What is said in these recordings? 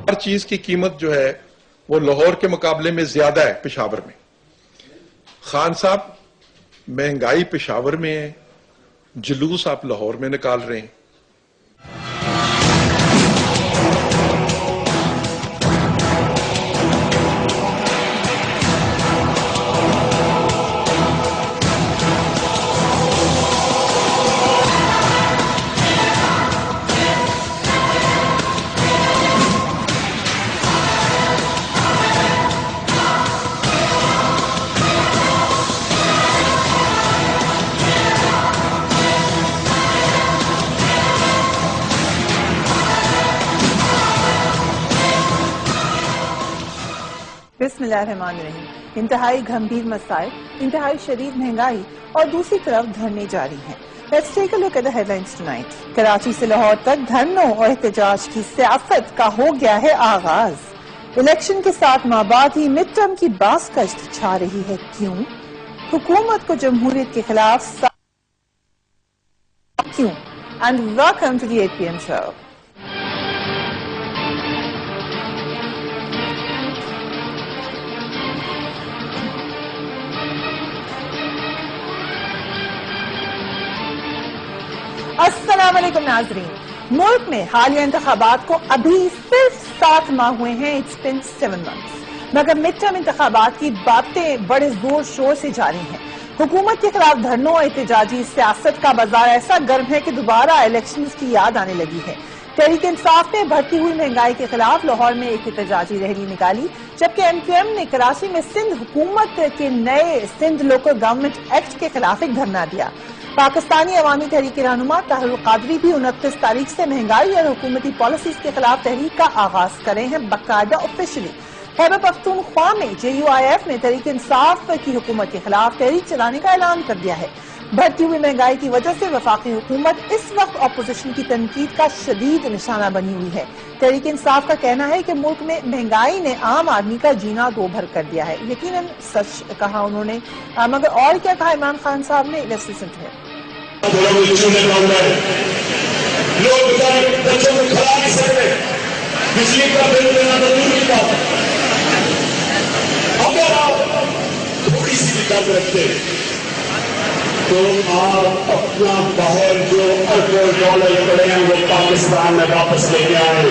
ہر چیز کی قیمت جو ہے وہ لاہور کے مقابلے میں زیادہ ہے پشاور میں. خان صاحب مہنگائی پشاور میں ہے، جلوس آپ لاہور میں نکال رہے ہیں. بسم اللہ الرحمن الرحیم. انتہائی گھمبیر مسائل، انتہائی شدید مہنگائی اور دوسری طرف دھرنے جاری ہیں. Let's take a look at the headlines tonight. Karachi سے لاہور تک دھرنوں اور احتجاج کی سیاست کا ہو گیا ہے آغاز. الیکشن کے 7 ماہ بعد ہی مڈ ٹرم کی باس گشت چھا رہی ہے. کیوں؟ حکومت کو جمہوریت کے خلاف کیوں؟ And welcome to the 8 PM show. السلام علیکم ناظرین. ملک میں حالیہ انتخابات کو ابھی صرف 7 ماہ ہوئے ہیں. It's been 7 months. مگر مڈ ٹرم انتخابات کی باتیں بڑے زور شور سے جاری ہیں. حکومت کے خلاف دھرنوں اور احتجاجی سیاست کا بازار ایسا گرم ہے کہ دوبارہ الیکشنز کی یاد آنے لگی ہے. تحریک انصاف نے بڑھتی ہوئی مہنگائی کے خلاف لاہور میں ایک احتجاجی ریلی نکالی، جبکہ ایم کیو ایم نے کراچی میں سندھ حکومت کے نئے سندھ لوکل گورنمنٹ ایکٹ کے خلاف ایک دھرنا دیا. پاکستانی عوامی تحریک رہنما طاہر القادری بھی 29 تاریخ سے مہنگائی اور حکومتی پالیسیز کے خلاف تحریک کا آغاز کرے ہیں باقاعدہ آفیشلی. خیبر پختونخوا میں JUIF نے تحریک انصاف کی حکومت کے خلاف تحریک چلانے کا اعلان کر دیا ہے. بڑھتی ہوئی مہنگائی کی وجہ سے وفاقی حکومت اس وقت اپوزیشن کی تنقید کا شدید نشانہ بنی ہوئی ہے. تحریک انصاف کا کہنا ہے کہ ملک میں مہنگائی نے عام آدمی کا جینا دو بھر کر دیا ہے. یقیناً سچ کہا انہوں نے، مگر اور کیا کہا عمران خان صاحب نے. لیٹس لسن ٹو ہم. لوگ بچوں کو کھلا نہیں سکتے، بجلی کا بل دینا تو دور کی بات ہے. اگر آپ تھوڑی سی دقت رکھتے تو آپ اپنا باہر جو اربوں ڈالر پڑے ہیں وہ پاکستان میں واپس لے کے آئے.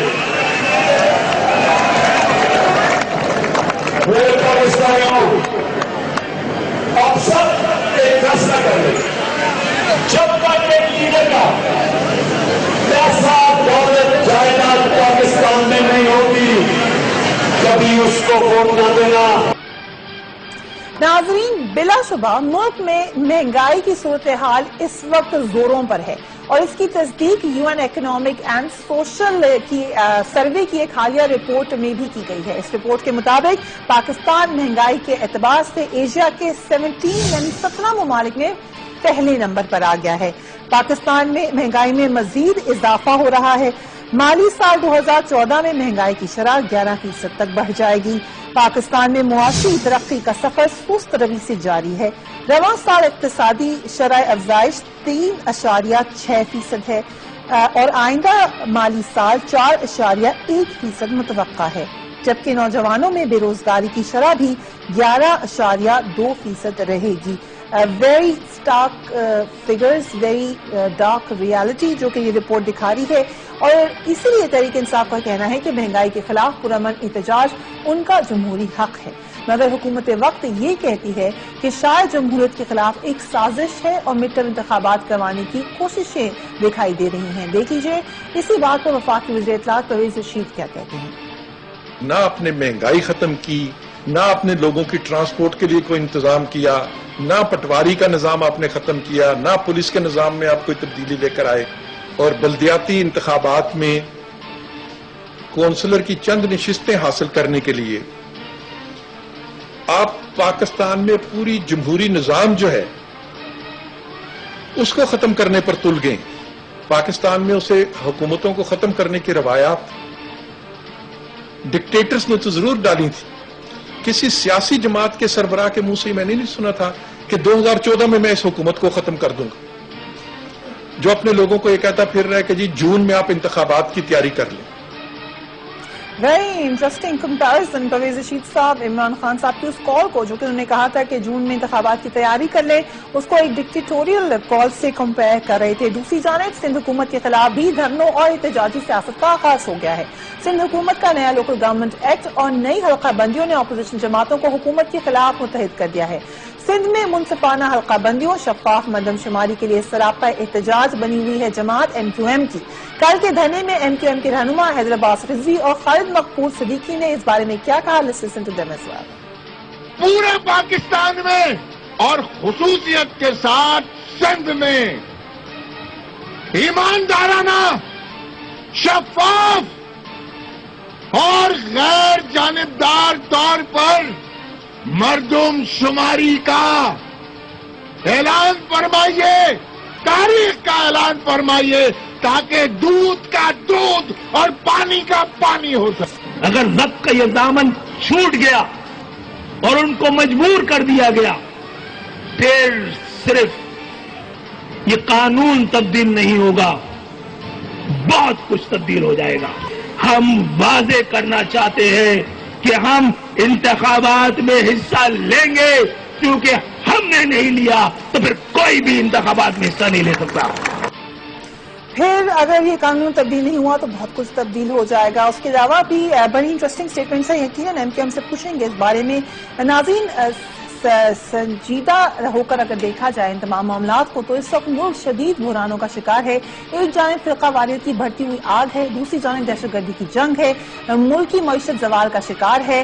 وہ پاکستانیوں آپ سب ایک فیصلہ کر لیں، جب تک ایک لیڈر کا پیسہ دولت جائیداد پاکستان میں نہیں ہوگی کبھی اس کو ووٹ نہ دینا. ناظرین، بلا شبہ ملک میں مہنگائی کی صورتحال اس وقت زوروں پر ہے اور اس کی تصدیق UN اکنامک اینڈ سوشل کی سروے کی ایک حالیہ رپورٹ میں بھی کی گئی ہے. اس رپورٹ کے مطابق پاکستان مہنگائی کے اعتبار سے ایشیا کے 17 ممالک میں پہلے نمبر پر آ گیا ہے. پاکستان میں مہنگائی میں مزید اضافہ ہو رہا ہے. مالی سال 2014 میں مہنگائی کی شرح 11% تک بڑھ جائے گی. پاکستان میں معاشی ترقی کا سفر سست روی سے جاری ہے. رواں سال اقتصادی شرح افزائش 3.6% ہے اور آئندہ مالی سال 4.1% متوقع ہے، جبکہ نوجوانوں میں بے روزگاری کی شرح بھی 11.2% رہے گی. Very stark figures, very dark reality جو کہ یہ رپورٹ دکھا رہی ہے. اور اسی لیے تحریک انصاف کا کہنا ہے کہ مہنگائی کے خلاف پرامن احتجاج ان کا جمہوری حق ہے، مگر حکومت وقت یہ کہتی ہے کہ شاید جمہوریت کے خلاف ایک سازش ہے اور مڈ ٹرم انتخابات کروانے کی کوششیں دکھائی دے رہی ہیں. دیکھ لیجیے اسی بات پر وفاقی وزیر اطلاعات پرویز رشید کیا کہتے ہیں. نہ آپ نے مہنگائی ختم کی، نہ آپ نے لوگوں کی ٹرانسپورٹ کے لیے کوئی انتظام کیا، نہ پٹواری کا نظام آپ نے ختم کیا، نہ پولیس کے نظام میں آپ کوئی تبدیلی لے کر آئے. اور بلدیاتی انتخابات میں کونسلر کی چند نشستیں حاصل کرنے کے لیے آپ پاکستان میں پوری جمہوری نظام جو ہے اس کو ختم کرنے پر تل گئے. پاکستان میں اسے حکومتوں کو ختم کرنے کی روایات ڈکٹیٹرز نے تو ضرور ڈالی تھی. کسی سیاسی جماعت کے سربراہ کے منہ سے میں نے نہیں سنا تھا کہ 2014 میں اس حکومت کو ختم کر دوں گا، جو اپنے لوگوں کو یہ کہتا پھر رہا ہے کہ جی جون میں آپ انتخابات کی تیاری کر لیں. Very interesting comparison Pervaiz Rashid صاحب عمران خان صاحب کی اس کال کو جو کہ انہوں نے کہا تھا کہ جون میں انتخابات کی تیاری کر لیں، اس کو ایک ڈکٹیٹوریل کال سے کمپیئر کر رہے تھے. دوسری جانب سندھ حکومت کے خلاف بھی دھرنوں اور احتجاجی سیاست کا آغاز ہو گیا ہے. سندھ حکومت کا نیا لوکل گورنمنٹ ایکٹ اور نئی حلقہ بندیوں نے اپوزیشن جماعتوں کو حکومت کے خلاف متحد کر دیا ہے. سندھ میں منصفانہ حلقہ بندیوں، شفاف مردم شماری کے لیے سراپا احتجاج بنی ہوئی ہے جماعت ایم کیو ایم کی. کل کے دھرنے میں ایم کیو ایم کے رہنما حیدر عباس رضوی اور خالد مقبول صدیقی نے اس بارے میں کیا کہا؟ Let's listen to them as well. پورے پاکستان میں اور خصوصیت کے ساتھ سندھ میں ایماندارانہ، شفاف اور غیر جانبدار طور پر مردم شماری کا اعلان فرمائیے، تاریخ کا اعلان فرمائیے، تاکہ دودھ کا دودھ اور پانی کا پانی ہو سکے. اگر ضبط کا یہ دامن چھوٹ گیا اور ان کو مجبور کر دیا گیا، پھر صرف یہ قانون تبدیل نہیں ہوگا، بہت کچھ تبدیل ہو جائے گا. ہم واضح کرنا چاہتے ہیں کہ ہم انتخابات میں حصہ لیں گے، کیونکہ ہم نے نہیں لیا تو پھر کوئی بھی انتخابات میں حصہ نہیں لے سکتا. پھر اگر یہ قانون تبدیل نہیں ہوا تو بہت کچھ تبدیل ہو جائے گا. اس کے علاوہ بھی بڑی انٹرسٹنگ سٹیٹمنٹس ہیں، یقیناً ایم کیو ایم سے پوچھیں گے اس بارے میں. ناظرین، سنجیدہ ہو کر اگر دیکھا جائے ان تمام معاملات کو تو اس وقت ملک شدید بحرانوں کا شکار ہے. ایک جانب فرقہ واریت کی بڑھتی ہوئی آگ ہے، دوسری جانب دہشت گردی کی جنگ ہے، ملک کی معیشت زوال کا شکار ہے.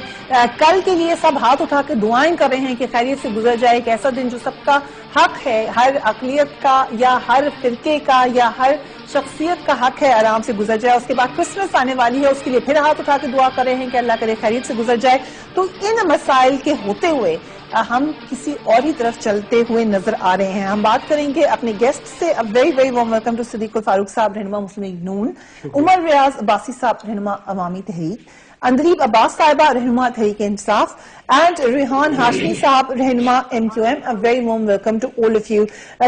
کل کے لیے سب ہاتھ اٹھا کے دعائیں کر رہے ہیں کہ خیریت سے گزر جائے ایک ایسا دن جو سب کا حق ہے، ہر اقلیت کا یا ہر فرقے کا یا ہر شخصیت کا حق ہے آرام سے گزر جائے. اس کے بعد کرسمس آنے والی ہے، اس کے لیے پھر ہاتھ اٹھا کے دعا کر رہے ہیں کہ اللہ کرے خیریت سے گزر جائے. تو ان مسائل کے ہوتے ہوئے ہم کسی اور ہی طرف چلتے ہوئے نظر آ رہے ہیں. ہم بات کریں گے اپنے گیسٹ سے. Very very warm welcome to Siddique Al Farooq صاحب، رہنما مسلم لیگ نون، عمر ریاض عباسی صاحب، رہنما عوامی تحریک، اندلیب عباس صاحبہ، رہنما تحریک انصاف، اینڈ ریحان ہاشمی صاحب، رہنما M Q M. Very warm welcome to all of you.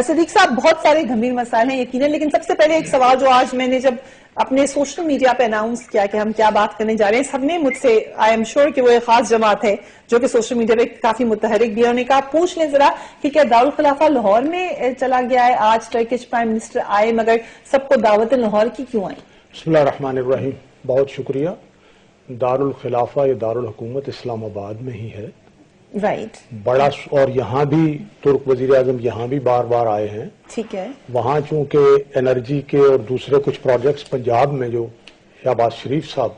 Siddique صاحب، بہت سارے گھمیر مسائل ہیں یقیناً، لیکن سب سے پہلے ایک سوال جو آج میں نے جب اپنے سوشل میڈیا پہ اناؤنس کیا کہ ہم کیا بات کرنے جا رہے ہیں، سب نے مجھ سے، آئی ایم شیور کہ وہ ایک خاص جماعت ہے جو کہ سوشل میڈیا پہ کافی متحرک بھی ہے، انہوں نے کہا پوچھ لیں ذرا کہ کیا دارالخلافہ لاہور میں چلا گیا ہے؟ آج ٹرکش پرائم منسٹر آئے مگر سب کو دعوت لاہور کی کیوں آئی؟ بسم اللہ الرحمن الرحیم. بہت شکریہ. دارالخلافہ یا دارالحکومت اسلام آباد میں ہی ہے. رائٹ. بڑا، اور یہاں بھی ترک وزیر اعظم یہاں بھی بار بار آئے ہیں. ٹھیک ہے. وہاں چونکہ انرجی کے اور دوسرے کچھ پروجیکٹس پنجاب میں جو شہباز شریف صاحب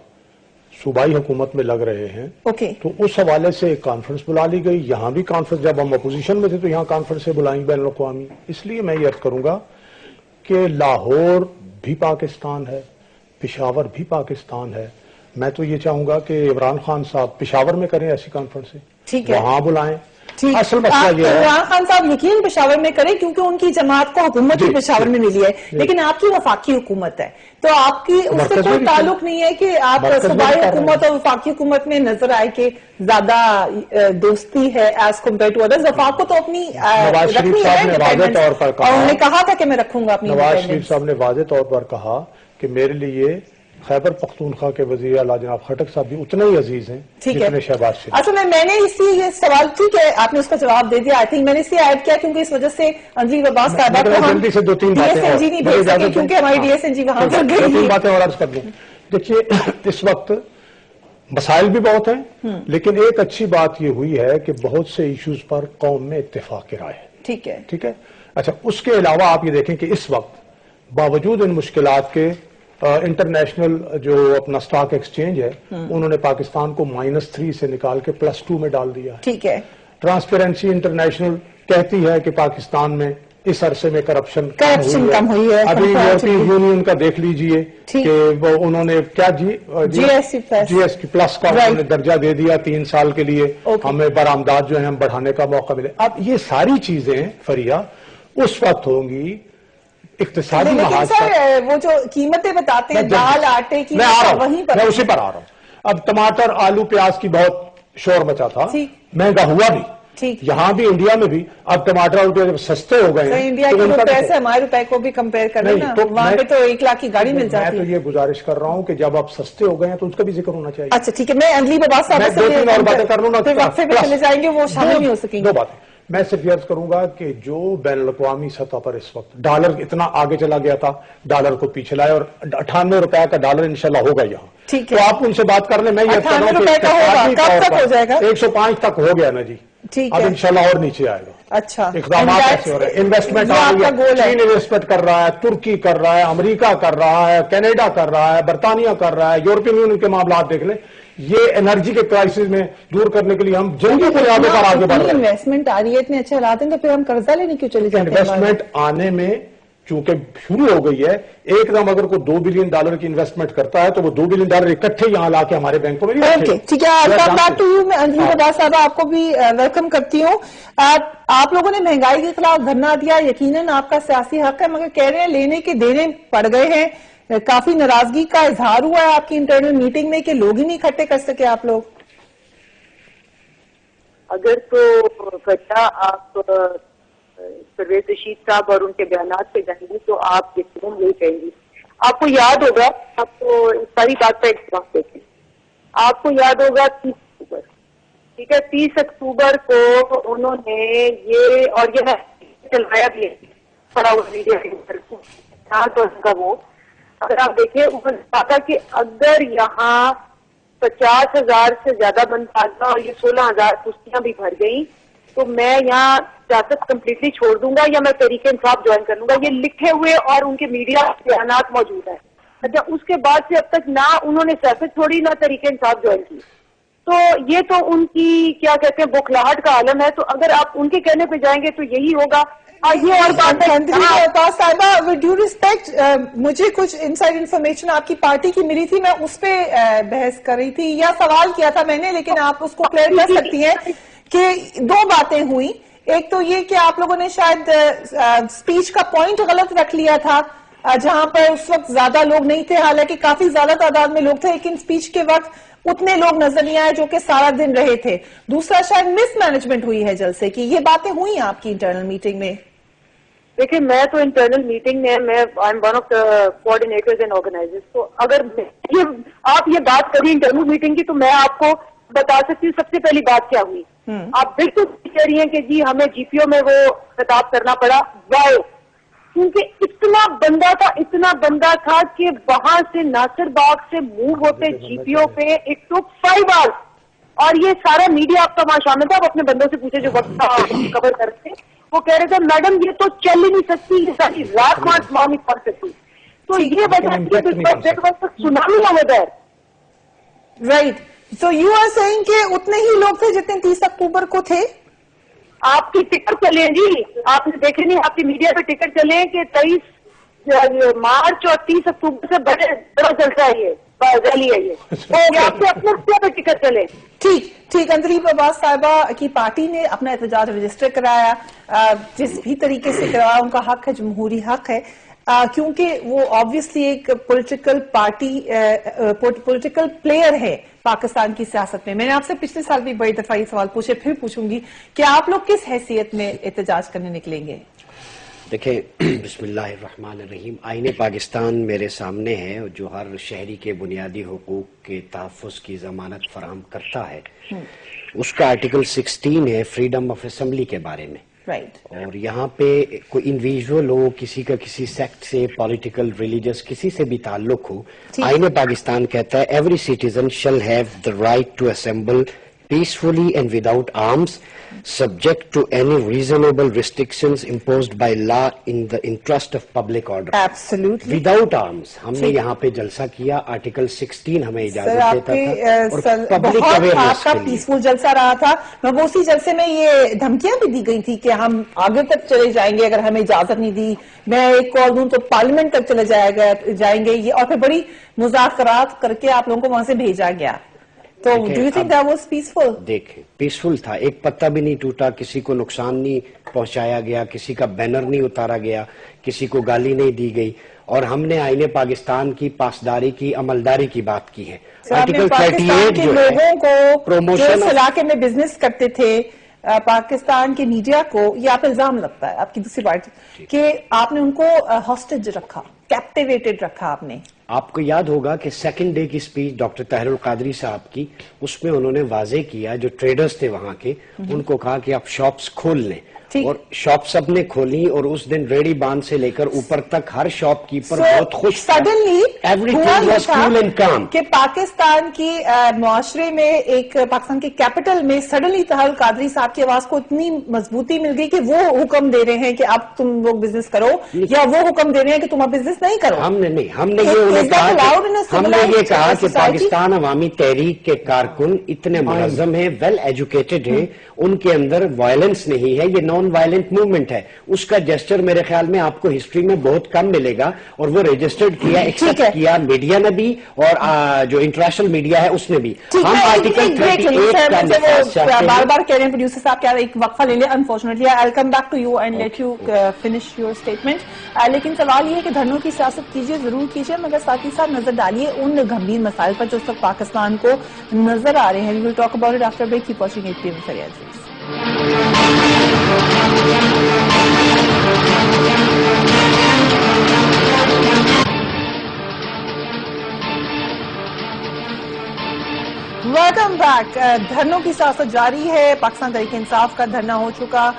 صوبائی حکومت میں لگ رہے ہیں، اوکے، تو اس حوالے سے ایک کانفرنس بلا لی گئی. یہاں بھی کانفرنس، جب ہم اپوزیشن میں تھے تو یہاں کانفرنسیں بلائیں بین الاقوامی. اس لیے میں یہ عرض کروں گا کہ لاہور بھی پاکستان ہے، پشاور بھی پاکستان ہے. میں تو یہ چاہوں گا کہ عمران خان صاحب پشاور میں کریں ایسی کانفرنسیں، ٹھیک ہے، وہاں بلائیں. ٹھیک. اصل مسئلہ یہ ہے عمران خان صاحب یقین پشاور میں کریں کیونکہ ان کی جماعت کو حکومت بھی پشاور میں ملی ہے، لیکن آپ کی وفاقی حکومت ہے تو آپ کی اس سے کوئی تعلق نہیں ہے کہ آپ صوبائی حکومت اور وفاقی حکومت میں نظر آئے کہ زیادہ دوستی ہے ایز کمپیئر ٹو ادرز. وفاق کو تو اپنی رکھنی ہے، اور انہوں نے کہا تھا کہ میں رکھوں گا اپنی. نواز شریف صاحب نے واضح طور پر کہا کہ میرے لیے خیبر پختونخوا کے وزیر اعلیٰ جناب خٹک صاحب بھی اتنے ہی عزیز ہیں جتنے شہباز شریف. اصل میں نے اسی یہ سوال ٹھیک ہے آپ نے اس کا جواب دے دیا. آئی تھنک میں نے اس لیے ایڈ کیا کیونکہ اس وجہ سے اندلیب عباس صاحبہ کو ہم جلدی سے دو تین ڈی ایس این جی نہیں بھیج سکے کیونکہ ہماری ڈی ایس این جی وہاں پر گئی. 2-3 باتیں اور عرض کر دوں. دیکھیے اس وقت مسائل بھی بہت ہیں، لیکن ایک اچھی بات یہ ہوئی ہے کہ بہت سے ایشوز پر قوم میں اتفاق کی رائے ہے. ٹھیک ہے، ٹھیک ہے. اچھا، اس کے علاوہ آپ یہ دیکھیں کہ اس وقت باوجود ان مشکلات کے انٹرنیشنل جو اپنا سٹاک ایکسچینج ہے انہوں نے پاکستان کو -3 سے نکال کے +2 میں ڈال دیا. ٹھیک ہے. ٹرانسپیرنسی انٹرنیشنل کہتی ہے کہ پاکستان میں اس عرصے میں کرپشن کم ہوئی ہے. ابھی یورپین یونین کا دیکھ لیجئے کہ وہ انہوں نے کیا جی ایس ٹی پلس کا انہوں نے درجہ دے دیا 3 سال کے لیے. ہمیں برآمدات جو ہیں ہم بڑھانے کا موقع ملے. اب یہ ساری چیزیں فریہ اس وقت ہوں گی اقتصادی محاذ پر. وہ جو قیمتیں بتاتے ہیں دال آٹے کی، میں میں اسی پر آ رہا ہوں. اب ٹماٹر آلو پیاز کی بہت شور مچا تھا، مہنگا ہوا بھی، ٹھیک، یہاں بھی انڈیا میں بھی اب ٹماٹر روپے جب سستے ہو گئے ہیں انڈیا کے روپے سے ہمارے روپے کو بھی کمپیئر کریں نا، وہاں پہ تو 1 لاکھ کی گاڑی مل جاتی ہے. میں تو یہ گزارش کر رہا ہوں کہ جب آپ سستے ہو گئے ہیں تو اس کا بھی ذکر ہونا چاہیے. اچھا ٹھیک ہے، میں انجلی بابا صاحب سے 2-3 اور باتیں کر لوں نا، پھر وقفے پہ چلے جائیں گے، وہ شامل نہیں ہو سکیں گے. 2 باتیں میں صرف عرض کروں گا کہ جو بین الاقوامی سطح پر اس وقت ڈالر اتنا آگے چلا گیا تھا، ڈالر کو پیچھے لائے اور 98 روپے کا ڈالر انشاءاللہ ہوگا یہاں. ٹھیک ہے، تو آپ ان سے بات کر لیں. میں یہ کہہ رہا ہوں روپے کا ہوگا، کب تک ہو جائے گا؟ 105 تک ہو گیا نا جی. ٹھیک اب ہے، انشاءاللہ اور نیچے آئے گا. اچھا، اقدامات ایسے ہو رہے ہیں. انویسٹمنٹ آ رہی ہے، چین انویسٹمنٹ کر رہا ہے، ترکی کر رہا ہے، امریکہ کر رہا ہے، کینیڈا کر رہا ہے، برطانیہ کر رہا ہے، یورپین یونین کے معاملات دیکھ لیں. یہ انرجی کے کرائسس میں دور کرنے کے لیے ہم جنگی بنیادوں پر آگے بڑھ رہے ہیں. انویسٹمنٹ آ رہی ہے اتنے اچھے حالات ہیں تو پھر ہم قرضہ لینے کیوں چلے جاتے ہیں؟ انویسٹمنٹ آنے میں چونکہ شروع ہو گئی ہے، ایک دم اگر کوئی $2 بلین کی انویسٹمنٹ کرتا ہے تو وہ $2 بلین اکٹھے یہاں لا کے ہمارے بینکوں میں نہیں رکھے. ٹھیک ہے، میں انجلی بابا صاحبہ آپ کو بھی ویلکم کرتی ہوں. آپ لوگوں نے مہنگائی کے خلاف دھرنا دیا، یقیناً آپ کا سیاسی حق ہے، مگر کہہ رہے ہیں لینے کے دینے پڑ گئے ہیں. کافی ناراضگی کا اظہار ہوا ہے آپ کی انٹرنل میٹنگ میں کہ لوگ ہی نہیں اکٹھے کر سکے آپ لوگ. اگر تو فتح آپ پرویز رشید صاحب اور ان کے بیانات پہ جائیں گی تو آپ یقیناً یہی کہیں گی. آپ کو یاد ہوگا، آپ کو ساری بات کا ایک وقت دیکھیں، آپ کو یاد ہوگا 30 اکتوبر، ٹھیک ہے، 30 اکتوبر کو انہوں نے یہ اور یہ چلوایا بھی ہے پڑا ہوا میڈیا کا. وہ اگر آپ دیکھیں انہوں نے کہا کہ اگر یہاں 50,000 سے زیادہ بند آ گیا اور یہ 16,000 کشتیاں بھی بھر گئیں تو میں یہاں سیاست کمپلیٹلی چھوڑ دوں گا یا میں تحریک انصاف جوائن کر لوں گا. یہ لکھے ہوئے اور ان کے میڈیا بیانات موجود ہیں. اچھا، اس کے بعد سے اب تک نہ انہوں نے سیاست چھوڑی نہ تحریک انصاف جوائن کی. تو یہ تو ان کی کیا کہتے ہیں بوکھلاہٹ کا عالم ہے. تو اگر آپ ان کے کہنے پہ جائیں گے تو یہی ہوگا. یہ اور بات صاحبہ ود ڈیو ریسپیکٹ، مجھے کچھ انسائڈ انفارمیشن آپ کی پارٹی کی ملی تھی، میں اس پہ بحث کر رہی تھی یا سوال کیا تھا میں نے، لیکن آپ اس کو کلیئر کر سکتی ہیں کہ 2 باتیں ہوئی. ایک تو یہ کہ آپ لوگوں نے شاید سپیچ کا پوائنٹ غلط رکھ لیا تھا جہاں پر اس وقت زیادہ لوگ نہیں تھے، حالانکہ کافی زیادہ تعداد میں لوگ تھے، لیکن سپیچ کے وقت اتنے لوگ نظر نہیں آئے جو کہ سارا دن رہے تھے. دوسرا شاید مس مینجمنٹ ہوئی ہے جلسے کی. یہ باتیں ہوئی آپ کی انٹرنل میٹنگ میں؟ دیکھیں، میں تو انٹرنل میٹنگ میں I am one of the coordinators and organisers. تو اگر آپ یہ بات کری انٹرنل میٹنگ کی تو میں آپ کو بتا سکتی ہوں سب سے پہلی بات کیا ہوئی. آپ بالکل کہہ رہی ہیں کہ جی ہمیں جی پی او میں وہ خطاب کرنا پڑا. واؤ، کیونکہ اتنا بندہ تھا کہ وہاں سے ناصر باغ سے موو ہوتے جی پی او پہ اٹ ٹوک 5 hours. اور یہ سارا میڈیا آپ کا وہاں شامل تھا. آپ اپنے بندوں سے پوچھے جو وقت کور کرتے، وہ کہہ رہے تھے میڈم یہ تو چل ہی نہیں سکتی، یہ ساری رات وہاں نہیں پڑ سکتی. تو یہ وجہ سنامی نہ ہو جائے. Right. So you are seeing کہ اتنے ہی لوگ تھے جتنے 30 اکتوبر کو تھے؟ آپ کی ٹکٹ چلے جی، آپ نے دیکھے نہیں، آپ کی میڈیا پہ ٹکٹ چلے کہ 23 مارچ اور 30 اکتوبر سے بڑا جلسہ ہے یہ ریلی ہے یہ آپ کے اپنے پہ ٹکٹ چلے. ٹھیک. انجلی بابا صاحبہ کی پارٹی نے اپنا احتجاج رجسٹر کرایا، جس بھی طریقے سے کرایا ان کا حق ہے، جمہوری حق ہے، کیونکہ وہ آبویسلی ایک پولیٹیکل پارٹی پولیٹیکل پلیئر ہے پاکستان کی سیاست میں. میں نے آپ سے پچھلے سال بھی بڑی دفعہ یہ سوال پوچھے، پھر پوچھوں گی کہ آپ لوگ کس حیثیت میں احتجاج کرنے نکلیں گے؟ دیکھیں، بسم اللہ الرحمن الرحیم. آئین پاکستان میرے سامنے ہے جو ہر شہری کے بنیادی حقوق کے تحفظ کی ضمانت فراہم کرتا ہے. اس کا آرٹیکل 16 ہے فریڈم آف اسمبلی کے بارے میں. اور یہاں پہ کوئی انڈیویجول ہو، کسی کا کسی سیکٹ سے، پولیٹیکل، ریلیجس، کسی سے بھی تعلق ہو، آئین پاکستان کہتا ہے every citizen shall have the right to assemble peacefully and without arms, subject to any reasonable restrictions imposed by law in the interest of public order. Absolutely. Without arms. ہم نے یہاں پہ جلسہ کیا، آرٹیکل 16 ہمیں اجازت دیتا تھا اور پبلک اویئرنیس کے لیے پیسفل جلسہ رہا تھا. مگر اسی جلسے میں یہ دھمکیاں بھی دی گئی تھی کہ ہم آگے تک چلے جائیں گے اگر ہمیں اجازت نہیں دی. میں ایک کال دوں تو پارلیمنٹ تک چلے جائیں گے یہ، اور پھر بڑی مذاکرات کر کے آپ لوگوں کو وہاں سے بھیجا گیا. تو do you think that was peaceful? دیکھیں، پیسفل تھا، ایک پتا بھی نہیں ٹوٹا، کسی کو نقصان نہیں پہنچایا گیا، کسی کا بینر نہیں اتارا گیا، کسی کو گالی نہیں دی گئی. اور ہم نے آئین پاکستان کی پاسداری کی، عملداری کی بات کی ہے. آرٹیکل 38 جو ہے لوگوں کو پروموشن اس علاقے میں بزنس کرتے تھے پاکستان کے میڈیا کو یہ آپ الزام لگتا ہے آپ کی دوسری پارٹی کہ آپ نے ان کو ہاسٹیج رکھا, کیپٹیویٹڈ رکھا آپ نے. آپ کو یاد ہوگا کہ سیکنڈ ڈے کی سپیچ ڈاکٹر طاہر القادری صاحب کی, اس میں انہوں نے واضح کیا, جو ٹریڈرز تھے وہاں کے, ان کو کہا کہ آپ شاپس کھول لیں, اور شاپ سب نے کھولی, اور اس دن ریڈی باندھ سے لے کر اوپر تک ہر شاپ کیپر بہت خوش تھا. ایوریتھنگ واز کول اینڈ کام. کہ پاکستان کی معاشرے میں, ایک پاکستان کی کیپٹل میں سڈنلی طاہر القادری صاحب کی آواز کو اتنی مضبوطی مل گئی کہ وہ حکم دے رہے ہیں کہ اب تم لوگ بزنس کرو, یا وہ حکم دے رہے ہیں کہ تم اب بزنس نہیں کرو. ہم نے نہیں, ہم نے یہ کہا کہ پاکستان عوامی تحریک کے کارکن اتنے منظم ہیں, ویل ایجوکیٹڈ ہیں, ان کے اندر وائلنس نہیں ہے, یہ نان وائلنٹ موومنٹ ہے. اس کا جسچر میرے خیال میں آپ کو ہسٹری میں بہت کم ملے گا, اور وہ رجسٹرڈ کیا, ایکسپٹ کیا میڈیا نے بھی, اور جو انٹرنیشنل میڈیا ہے اس نے بھی. ہم آرٹیکل 38 کا بار بار کہہ رہے ہیں پروڈیوسر صاحب, کیا ایک وقفہ لے لیں. Unfortunately I will come back to you and let you finish your statement. لیکن سوال یہ ہے کہ دھرنوں کی سیاست کیجیے, ضرور کیجیے, مگر ساتھ ہی ساتھ نظر ڈالیے ان گمبھیر مسائل پر جو اس وقت پاکستان کو نظر آ رہے ہیں. We will talk about it after break. Keep watching 8 PM sir Aziz. Welcome back. دھرنوں کی سیاست جاری ہے. پاکستان تحریک انصاف کا دھرنا ہو چکا,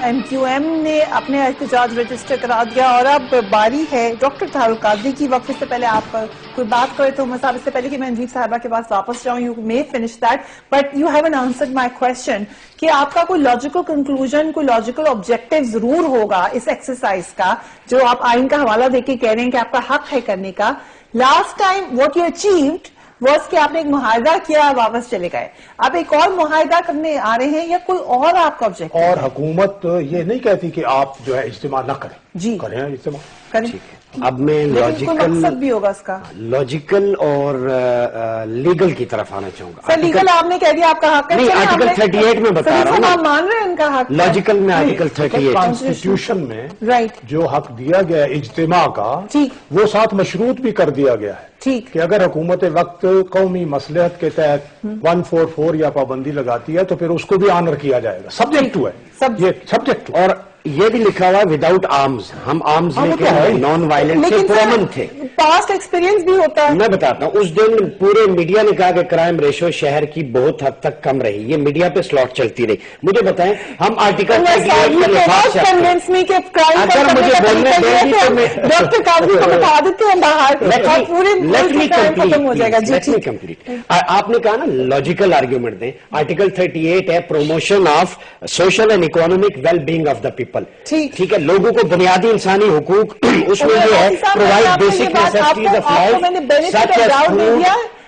MQM نے اپنے احتجاج رجسٹر کرا دیا, اور اب باری ہے ڈاکٹر طاہر القادری کی. وقفے سے پہلے آپ کوئی بات کرے تو عمر صاحب, اس سے پہلے کہ میں انجیب صاحبہ کے پاس واپس جاؤں, you may finish that, but you haven't answered my question کہ آپ کا کوئی لاجیکل کنکلوژن, کوئی لاجیکل آبجیکٹو ضرور ہوگا اس ایکسرسائز کا, جو آپ آئین کا حوالہ دے کے کہہ رہے ہیں کہ آپ کا حق ہے کرنے کا. Last time what you achieved was کہ آپ نے ایک معاہدہ کیا, واپس چلے گئے. آپ ایک اور معاہدہ کرنے آ رہے ہیں, یا کوئی اور آپ کا آبجیکٹو؟ اور حکومت یہ نہیں کہتی کہ آپ جو ہے اجتماع نہ کریں, جی کریں اجتماع کریں. اب میں مقصد بھی ہوگا اس کا, لاجیکل اور لیگل کی طرف آنا چاہوں گا. سر لیگل آپ نے کہہ دیا آپ کا حق ہے, آرٹیکل 38 میں بتا رہا ہوں, آپ مان رہے ہیں ان کا حق. لاجیکل میں آرٹیکل 38 کانسٹیٹیوشن میں رائٹ جو حق دیا گیا ہے اجتماع کا, وہ ساتھ مشروط بھی کر دیا گیا ہے کہ اگر حکومت وقت قومی مصلحت کے تحت 144 یا پابندی لگاتی ہے تو پھر اس کو بھی آنر کیا جائے گا. سبجیکٹ ٹو ہے, یہ سبجیکٹ. اور یہ بھی لکھا ہوا وداؤٹ آرمز, ہم آرمز لے کے نان وائلنٹ سے پرامن تھے. پاسٹ ایکسپیرینس بھی ہوتا ہے. میں بتاتا ہوں, اس دن پورے میڈیا نے کہا کہ کرائم ریشو شہر کی بہت حد تک کم رہی, یہ میڈیا پہ سلاٹ چلتی رہی. مجھے بتائیں, ہم آرٹیکل اگر مجھے بولنے دیں گی تو میں ڈاکٹر قادری کو بتا دیتے ہیں باہر, لیٹ می کمپلیٹ. آپ نے کہا نا لاجیکل آرگیومنٹ دیں. آرٹیکل 38 ہے promotion of social and economic well being of the people. ٹھیک ہے, لوگوں کو بنیادی انسانی حقوق, اس میں یہ ہے provide basic necessities of life such as food,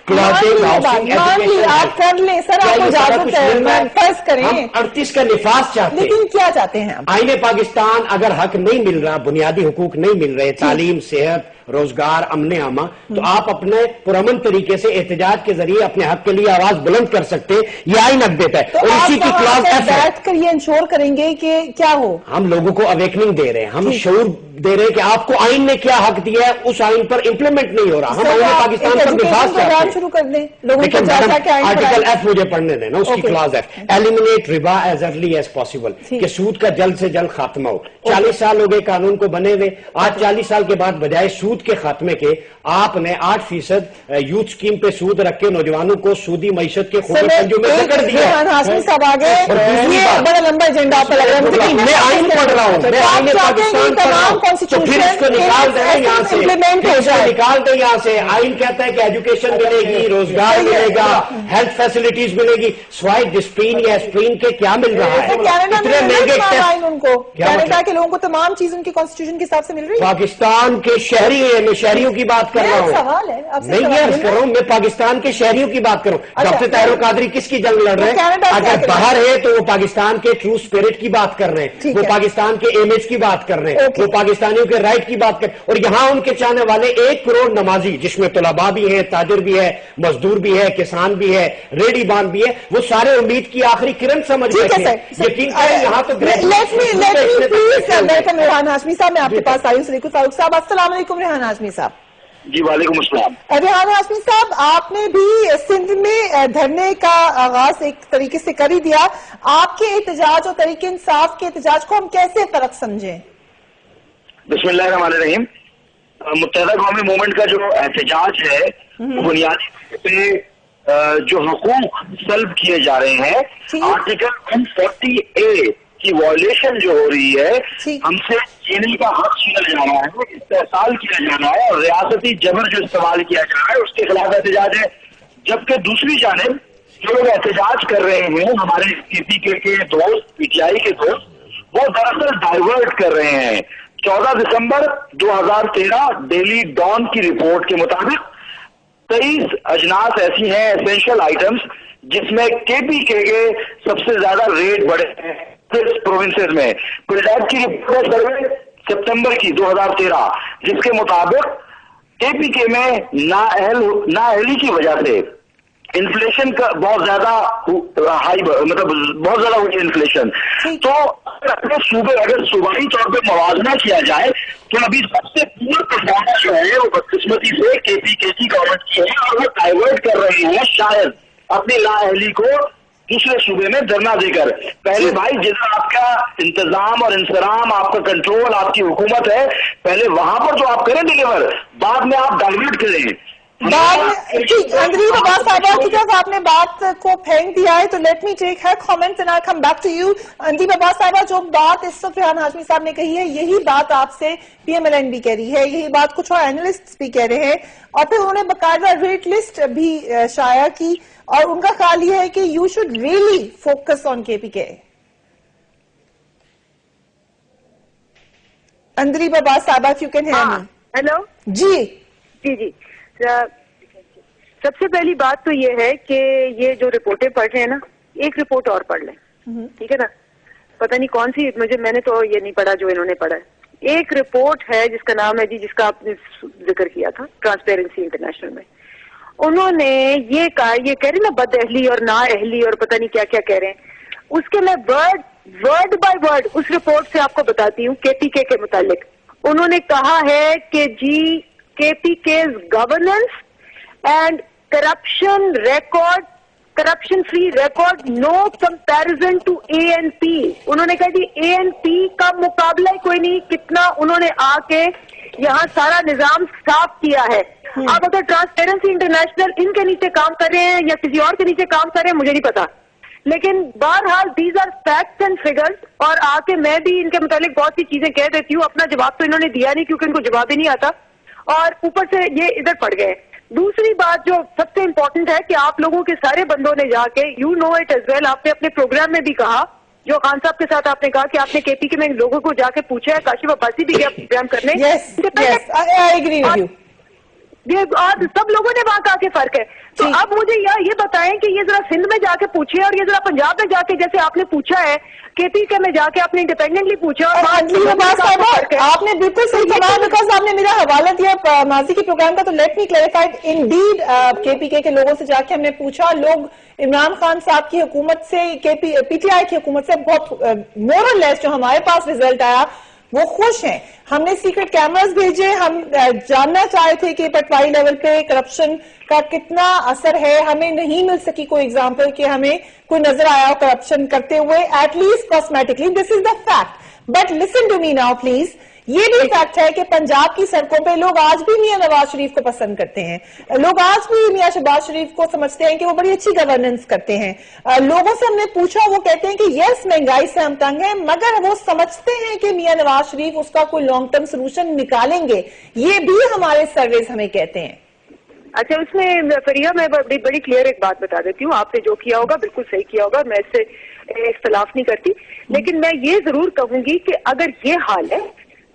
clothing, housing, آپ کر لیں سر, آپ کو اجازت ہے, فرض کریں. ہم 38 کا نفاذ چاہتے ہیں, لیکن کیا چاہتے ہیں آئین پاکستان اگر حق نہیں مل رہا, بنیادی حقوق نہیں مل رہے, تعلیم, صحت, روزگار, امن عامہ, تو آپ اپنے پرامن طریقے سے احتجاج کے ذریعے اپنے حق کے لیے آواز بلند کر سکتے ہیں, یہ آئین حق دیتا ہے. اور اسی کی کلاس ایف ہے. بیٹھ کر یہ انشور کریں گے کہ کیا ہو, ہم لوگوں کو اویکننگ دے رہے ہیں, ہم شعور دے رہے ہیں کہ آپ کو آئین نے کیا حق دیا ہے, اس آئین پر امپلیمنٹ نہیں ہو رہا. ہم آئین پاکستان پر نفاذ چاہتے ہیں. شروع کر دیں. آرٹیکل ایف مجھے پڑھنے دینا, اس کی کلاس ایف, ایلیمینیٹ ربا ایز ارلی ایز پاسبل, کہ سود کا جلد سے جلد خاتمہ ہو. 40 سال ہو گئے قانون کو بنے ہوئے, آج 40 سال کے بعد بجائے سود کے خاتمے کے آپ نے 8% یوتھ سکیم پہ سود رکھ کے نوجوانوں کو سودی معیشت کے خوبے پنجوں میں پکڑ دیا. بڑا لمبا ایجنڈا پہ لگ رہا ہے. میں آئین پڑھ رہا ہوں, میں آئین پاکستان پڑھ رہا ہوں, تو پھر اس کو نکال دیں یہاں سے, نکال دیں یہاں سے. آئین کہتا ہے کہ ایجوکیشن ملے گی, روزگار ملے گا, ہیلتھ فیسلٹیز ملے گی, سوائے ڈسپلین یا اسپرین کے کیا مل رہا ہے؟ اتنے مہنگے ٹیسٹ. ان کو کینیڈا کے لوگوں کو تمام چیز ان کی کانسٹیٹیوشن کے حساب سے مل رہی ہے. پاکستان کے شہری ہیں, میں شہریوں کی بات کر رہا ہوں, نہیں یہ عرض کر رہا ہوں, میں پاکستان کے شہریوں کی بات کر رہا ہوں. ڈاکٹر طاہر القادری کس کی جنگ لڑ رہے ہیں؟ اگر باہر ہے تو وہ پاکستان کے ٹرو اسپرٹ کی بات کر رہے ہیں, وہ پاکستان کے امیج کی بات کر رہے ہیں, وہ پاکستانیوں کے رائٹ کی بات کر رہے ہیں. اور یہاں ان کے چاہنے والے 1 کروڑ نمازی, جس میں طلباء بھی ہیں, تاجر بھی ہے, مزدور بھی ہے, کسان بھی ہے, ریڈی بان بھی ہے, وہ سارے امید کی آخری کرن سمجھ رہے ہیں. یقین کریں یہاں تو ریحان ہاشمی صاحب, میں آپ کے پاس آئی ہوں. فاروق صاحب السلام علیکم. ریحان ہاشمی صاحب جی وعلیکم السلام. ریحان ہاشمی صاحب، آپ نے بھی سندھ میں دھرنے کا آغاز ایک طریقے سے کر ہی دیا. آپ کے احتجاج اور تحریک انصاف کے احتجاج کو ہم کیسے فرق سمجھیں؟ بسم اللہ الرحمن الرحیم. متحدہ قومی موومنٹ کا جو احتجاج ہے بنیادی پہ جو حقوق سلب کیے جا رہے ہیں، آرٹیکل 140A کی وائلیشن جو ہو رہی ہے، ہم سے جینے کا حق چھینا جا رہا ہے، استحصال کیا جا رہا ہے اور ریاستی جبر جو استعمال کیا جا رہا ہے اس کے خلاف احتجاج ہے. جبکہ دوسری جانب جو لوگ احتجاج کر رہے ہیں ہمارے KPK کے دوست، PTI کے دوست، وہ دراصل ڈائیورٹ کر رہے ہیں. 14 دسمبر 2013 ڈیلی ڈان کی رپورٹ کے مطابق 23 اجناس ایسی ہیں اسینشل آئٹمز جس میں KPK کے سب سے زیادہ ریٹ بڑھے ہیں پروونسز میں. پلڈیب کی رپورٹ سروے سپتمبر کی 2013 جس کے مطابق KPK میں نااہلی کی وجہ سے انفلیشن کا بہت زیادہ ہائی، مطلب بہت زیادہ ہوئی انفلیشن. تو اگر صوبائی طور پہ موازنہ کیا جائے تو ابھی سب سے پور پرفارمنس جو ہے وہ بدقسمتی سے KPK کی گورنمنٹ کی ہے اور وہ ڈائیورٹ کر رہے ہیں شاید اپنی لااہلی کو دوسرے صوبے میں دھرنا دے کر. پہلے بھائی جدھر آپ کا انتظام اور انصرام، آپ کا کنٹرول، آپ کی حکومت ہے، پہلے وہاں پر تو آپ کریں ڈیلیور، بعد میں آپ ڈائیورٹ کریں. اندریب عباس صاحبہ کی طرف آپ نے بات کو پھینک دیا ہے تو let me take her comments and I come back to you. Andleeb Abbas صاحبہ، جو بات اس وقت ریحان ہاشمی صاحب نے کہی ہے یہی بات آپ سے PMLN بھی کہہ رہی ہے، یہی بات کچھ اور اینالسٹ بھی کہہ رہے ہیں، اور پھر انہوں نے باقاعدہ ریٹ لسٹ بھی شائع کی اور ان کا خیال یہ ہے کہ you should really focus on KPK. Andleeb Abbas صاحبہ، if you can hear me. Hello. جی جی سب سے پہلی بات تو یہ ہے کہ یہ جو رپورٹیں پڑھ رہے ہیں نا، ایک رپورٹ اور پڑھ لیں، ٹھیک ہے نا؟ پتہ نہیں کون سی، میں نے تو یہ نہیں پڑھا جو انہوں نے پڑھا ہے. ایک رپورٹ ہے جس کا نام ہے جس کا آپ نے ذکر کیا تھا، ٹرانسپیرنسی انٹرنیشنل میں. انہوں نے یہ کہا، یہ کہہ رہے نا بد اہلی اور نا اہلی اور پتہ نہیں کیا کیا کہہ رہے ہیں، اس کے میں ورڈ بائی ورڈ اس رپورٹ سے آپ کو بتاتی ہوں. KPK کے متعلق انہوں نے کہا ہے کہ جی KPK's governance and corruption free record no comparison to ANP. انہوں نے کہا جی ANP کا مقابلہ کوئی نہیں، کتنا انہوں نے آ کے یہاں سارا نظام صاف کیا ہے. اب اگر ٹرانسپیرنسی انٹرنیشنل ان کے نیچے کام کر رہے ہیں یا کسی اور کے نیچے کام کر رہے ہیں مجھے نہیں پتا، لیکن بہرحال these are facts and figures. اور آ کے میں بھی ان کے متعلق بہت سی چیزیں کہہ دیتی ہوں. اپنا جواب تو انہوں نے دیا نہیں کیونکہ ان کو جواب ہی نہیں آتا، اور اوپر سے یہ ادھر پڑ گئے. دوسری بات جو سب سے امپورٹنٹ ہے کہ آپ لوگوں کے سارے بندوں نے جا کے you know it as well, آپ نے اپنے پروگرام میں بھی کہا، جو خان صاحب کے ساتھ آپ نے کہا کہ آپ نے KPK میں لوگوں کو جا کے پوچھا ہے، کاشف عباسی بھی گیا پروگرام کرنے. اور سب لوگوں نے وہاں کہا کہ فرق ہے. تو اب مجھے یہ بتائیں کہ یہ ذرا سندھ میں جا کے پوچھے اور یہ ذرا پنجاب میں جا کے، جیسے آپ نے پوچھا ہے KPK میں جا کے آپ نے انڈیپینڈنٹلی پوچھا. آپ نے بالکل صحیح کہا، بیکاز آپ نے میرا حوالہ دیا ماضی کے پروگرام کا، تو لیٹ می کلیریفائڈ انڈیڈ KPK کے لوگوں سے جا کے ہم نے پوچھا، لوگ عمران خان صاحب کی حکومت سے، PTI کی حکومت سے بہت مور اور لیس جو ہمارے پاس ریزلٹ آیا وہ خوش ہیں. ہم نے سیکرٹ کیمراز بھیجے، ہم جاننا چاہے تھے کہ پٹوائی لیول پہ کرپشن کا کتنا اثر ہے. ہمیں نہیں مل سکی کوئی ایگزامپل کہ ہمیں کوئی نظر آیا کرپشن کرتے ہوئے، at least cosmetically. This is the fact. But listen to me now please. یہ بھی فیکٹ ہے کہ پنجاب کی سڑکوں پہ لوگ آج بھی میاں نواز شریف کو پسند کرتے ہیں، لوگ آج بھی میاں شہباز شریف کو سمجھتے ہیں کہ وہ بڑی اچھی گورننس کرتے ہیں. لوگوں سے ہم نے پوچھا، وہ کہتے ہیں کہ یس مہنگائی سے ہم تنگ ہیں، مگر وہ سمجھتے ہیں کہ میاں نواز شریف اس کا کوئی لانگ ٹرم سولوشن نکالیں گے. یہ بھی ہمارے سرویز ہمیں کہتے ہیں. اچھا، اس میں فریہ میں بڑی کلیئر ایک بات بتا دیتی ہوں. آپ نے جو کیا ہوگا بالکل صحیح کیا ہوگا، میں اس سے اختلاف نہیں کرتی، لیکن میں یہ ضرور کہوں گی کہ اگر یہ حال ہے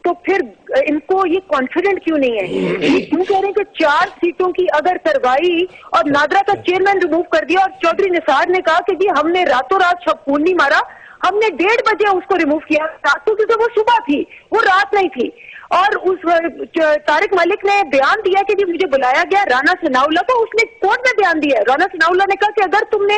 تو پھر ان کو یہ کانفیڈنٹ کیوں نہیں ہے؟ کیوں کہہ رہے ہیں کہ 4 سیٹوں کی اگر کروائی اور نادرا کا چیئرمین ریموو کر دیا، اور چودھری نثار نے کہا کہ جی ہم نے راتوں رات شب خون نہیں مارا، ہم نے 1:30 بجے اس کو ریموو کیا، کیونکہ وہ صبح تھی، وہ رات نہیں تھی. اور اس طارق ملک نے بیان دیا کہ جی مجھے بلایا گیا رانا ثناء اللہ کو، اس نے کورٹ میں بیان دیا ہے. رانا ثناء اللہ نے کہا کہ اگر تم نے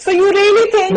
So you really think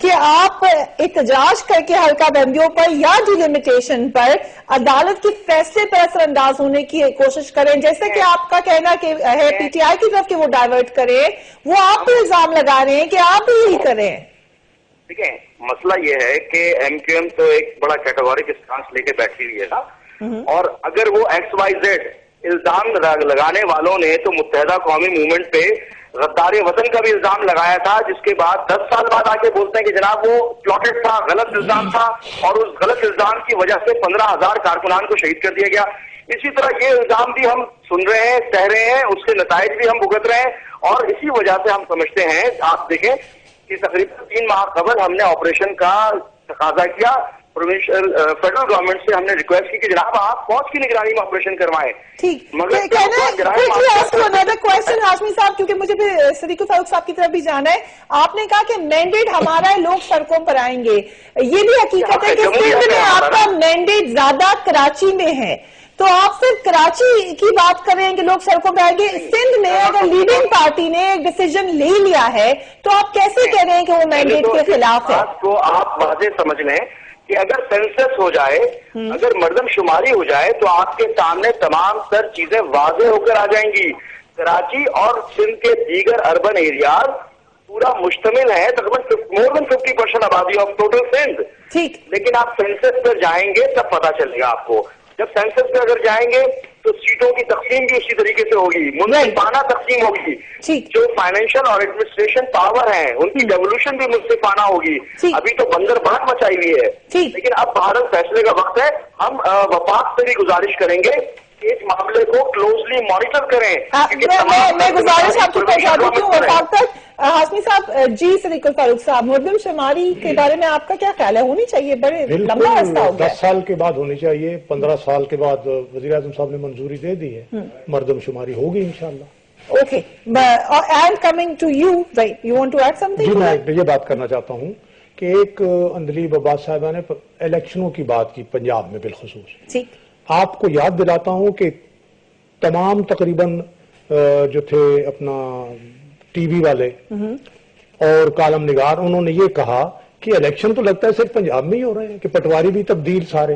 کہ آپ احتجاج کر کے حلقہ بندیوں پر یا ڈیلیمیٹیشن پر عدالت کے فیصلے پر اثر انداز ہونے کی کوشش کریں، جیسے کہ آپ کا کہنا کہ ہے پی ٹی آئی کی طرف کہ وہ ڈائیورٹ کریں، وہ آپ پہ الزام لگا رہے ہیں کہ آپ بھی یہی کریں. دیکھیں مسئلہ یہ ہے کہ ایم کیو ایم تو ایک بڑا کیٹیگورک اسٹانس لے کے بیٹھی ہوئی ہے نا، اور اگر وہ ایکس وائی زیڈ الزام لگانے والوں نے تو متحدہ قومی موومنٹ پہ غدار وطن کا بھی الزام لگایا تھا، جس کے بعد 10 سال بعد آ کے بولتے ہیں کہ جناب وہ پلاٹڈ تھا، غلط الزام تھا، اور اس غلط الزام کی وجہ سے 15,000 کارکنان کو شہید کر دیا گیا. اسی طرح یہ الزام بھی ہم سن رہے ہیں، سہ رہے ہیں، اس کے نتائج بھی ہم بھگت رہے ہیں، اور اسی وجہ سے ہم سمجھتے ہیں، آپ دیکھیں کہ تقریباً 3 ماہ قبل ہم نے آپریشن کا تقاضا کیا، فیڈرل گورنمنٹ سے ہم نے ریکویسٹ کی کہ جناب آپ فوج کی نگرانی میں آپریشن کروائیں. ٹھیک کوشچن ہاشمی صاحب، کیونکہ مجھے بھی صدیق فاروق صاحب کی طرف بھی جانا ہے. آپ نے کہا کہ مینڈیٹ ہمارا ہے، لوگ سڑکوں پر آئیں گے. یہ بھی حقیقت ہے کہ سندھ میں آپ کا مینڈیٹ زیادہ کراچی میں ہے، تو آپ صرف کراچی کی بات کر رہے ہیں کہ لوگ سڑکوں پہ آئیں گے. سندھ میں اگر لیڈنگ پارٹی نے ایک ڈیسیجن لے لیا ہے تو آپ کیسے کہہ رہے ہیں کہ وہ مینڈیٹ کے خلاف ہے؟ کو آپ واضح سمجھ لیں کہ اگر سینسس ہو جائے، اگر مردم شماری ہو جائے تو آپ کے سامنے تمام تر چیزیں واضح ہو کر آ جائیں گی. کراچی اور سندھ کے دیگر اربن ایریاز پورا مشتمل ہے تقریباً مور دین 50% آبادی آف ٹوٹل سندھ. ٹھیک، لیکن آپ سینسس پر جائیں گے تب پتا چلے گا آپ کو. جب سینسس پہ اگر جائیں گے تو سیٹوں کی تقسیم بھی اسی طریقے سے ہوگی، منصفانہ تقسیم ہوگی. جو فائنینشیل اور ایڈمنسٹریشن پاور ہیں ان کی ڈیولوشن بھی منصفانہ ہوگی. ابھی تو بندر بھاگ مچائی ہوئی ہے، لیکن اب بھارت فیصلے کا وقت ہے. ہم وفاق سے بھی گزارش کریں گے کہ اس معاملے کو کلوزلی مانیٹر کریں. میں گزارش آپ کی پہنچا دیتی ہوں وفاق تک. ہاشمی صاحب، جی صدیق فاروق صاحب، مردم شماری کے بارے میں آپ کا کیا خیال ہے؟ ہونی چاہیے؟ بڑے لمبا عرصہ ہو گیا، 10 سال کے بعد ہونی چاہیے. 15 سال کے بعد وزیر اعظم صاحب نے منظوری دے دی ہے، مردم شماری ہوگی انشاءاللہ. Okay, and coming to you, you want to add something? جی، میں یہ بات کرنا چاہتا ہوں کہ ایک اندلیب عباس صاحبہ نے الیکشنوں کی بات کی پنجاب میں بالخصوص. آپ کو یاد دلاتا ہوں کہ تمام تقریباً جو تھے اپنا ٹی وی والے اور کالم نگار، انہوں نے یہ کہا کہ الیکشن تو لگتا ہے صرف پنجاب میں ہی ہو رہے ہیں، کہ پٹواری بھی تبدیل سارے،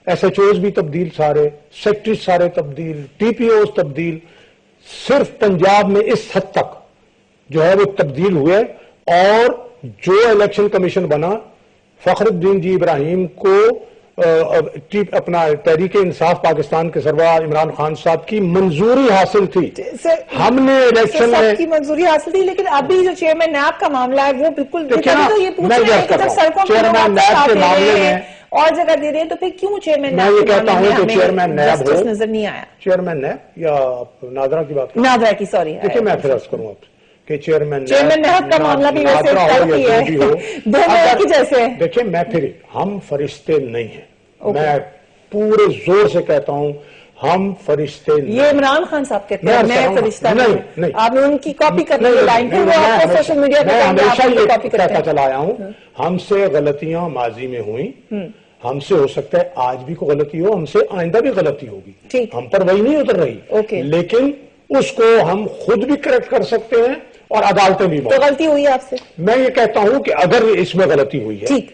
ایس ایچ اوز بھی تبدیل سارے، سیکٹری سارے تبدیل، ٹی پی اوز تبدیل. صرف پنجاب میں اس حد تک جو ہے وہ تبدیل ہوئے. اور جو الیکشن کمیشن بنا، فخر الدین جی ابراہیم کو اپنا تحریک انصاف پاکستان کے سربراہ عمران خان صاحب کی منظوری حاصل تھی. ہم نے الیکشن میں کی منظوری حاصل تھی، لیکن ابھی جو چیئرمین نیب کا معاملہ ہے وہ بالکل اور جگہ دے رہے ہیں، تو پھر کیوں چیئرمین میں یہ کہتا ہوں کہ چیئرمین نیب ہو، نظر نہیں آیا؟ چیئرمین نیب یا نادرا کی بات، نادرا کی، سوری، دیکھیں میں پھر عرض کروں آپ کہ چیئرمین نیب کا معاملہ بھی ویسے جیسے. دیکھیں میں پھر ہم فرشتے نہیں ہیں، میں پورے زور سے کہتا ہوں ہم فرشتے نہیں. یہ عمران خان صاحب کہتے ہیں میں فرشتہ نہیں. آپ نے ان کی کاپی کرنے کی لائن پھر وہ آپ کو سوشل میڈیا پہ ہمیشہ یہ کہتا چلا آیا ہوں، ہم سے غلطیاں ماضی میں ہوئیں، ہم سے ہو سکتا ہے آج بھی کوئی غلطی ہو، ہم سے آئندہ بھی غلطی ہوگی، ہم پر وہی نہیں اتر رہی، لیکن اس کو ہم خود بھی کریکٹ کر سکتے ہیں اور عدالتیں بھی. تو غلطی ہوئی آپ سے؟ میں یہ کہتا ہوں کہ اگر اس میں غلطی ہوئی ہے، ٹھیک،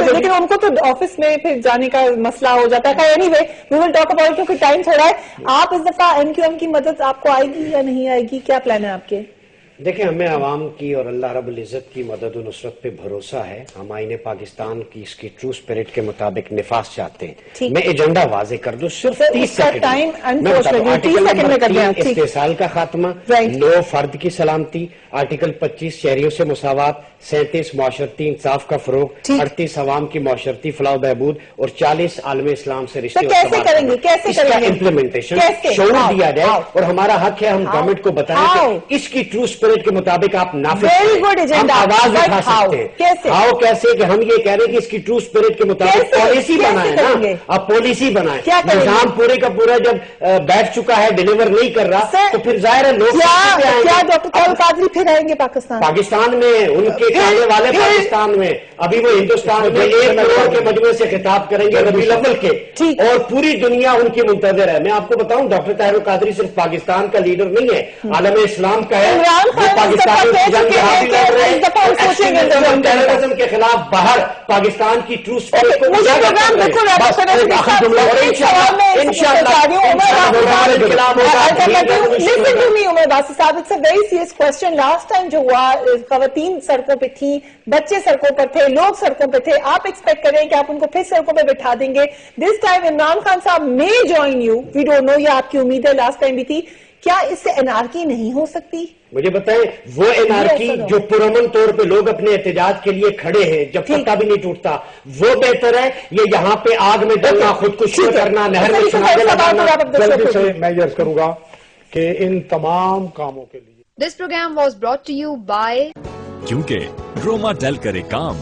لیکن ان کو تو آفس میں پھر جانے کا مسئلہ ہو جاتا ہے. Anyway we will talk about, کیونکہ ٹائم تھوڑا ہے. آپ اس دفعہ ایم کیو ایم کی مدد آپ کو آئے گی یا نہیں آئے گی؟ کیا پلان ہے آپ کے؟ دیکھیں، ہمیں عوام کی اور اللہ رب العزت کی مدد و نصرت پہ بھروسہ ہے. ہم آئین پاکستان کی اس کی ٹرو اسپرٹ کے مطابق نفاذ چاہتے ہیں. میں ایجنڈا واضح کر دوں، صرف 30 سیکنڈ. استحصال کا خاتمہ، 9 فرد کی سلامتی، آرٹیکل 25 شہریوں سے مساوات، 37 معاشرتی انصاف کا فروغ، 38 عوام کی معاشرتی فلاح و بہبود، اور 40 عالم اسلام سے رشتے. اس کا امپلیمنٹیشن شعور دیا جائے. اور ہمارا حق ہے ہم گورنمنٹ کو بتائیں کہ اس کی ٹرو اسپرٹ اسپرٹ کے مطابق آپ نافذ Very good کریں. ہم agenda. آواز But اٹھا how? سکتے ہیں. کیسے؟ ہاؤ کیسے کہ ہم یہ کہہ رہے ہیں کہ اس کی ٹرو اسپرٹ کے مطابق کیسے؟ پالیسی کیسے بنائیں کریں گے؟ نا. اب پالیسی بنائیں. کیا کریں گے؟ نظام پورے کا پورا جب بیٹھ چکا ہے, ڈیلیور نہیں کر رہا, Sir, تو پھر ظاہر ہے لوگ کیا ڈاکٹر طاہر القادری پھر آئیں گے پاکستان میں, ان کے کہنے والے پاکستان میں, ابھی وہ ہندوستان میں 1 کروڑ کے مجموعے سے خطاب کریں گے ربیع الاول کے, اور پوری دنیا ان کی منتظر ہے. میں آپ کو بتاؤں ڈاکٹر طاہر القادری صرف پاکستان کا لیڈر نہیں ہے, عالم اسلام کا ہے. وہ پاکستانی ٹیررزم کے خلاف باہر پاکستان کی ٹرو اسپرٹ کو لاسٹ ٹائم جو ہوا, خواتین سڑکوں پہ تھی, بچے سڑکوں پر تھے, لوگ سڑکوں پہ تھے. آپ ایکسپیکٹ کریں کہ آپ ان کو پھر سڑکوں پہ بٹھا دیں گے. دس ٹائم عمران خان صاحب may join you, we don't know, یہ آپ کی امید ہے, لاسٹ ٹائم بھی تھی. کیا اس سے انارکی نہیں ہو سکتی؟ مجھے بتائیں, وہ انارکی جو پرامن طور پہ لوگ اپنے احتجاج کے لیے کھڑے ہیں, جب پتہ بھی نہیں ٹوٹتا, وہ بہتر ہے یہ یہاں پہ آگ میں ڈلنا, خودکشی کرنا, نہر میں شناخت لگانا؟ جلدی سے میں یہ عرض کروں گا کہ ان تمام کاموں کے لیے This program was brought to you by کیونکہ روما ڈل کرے کام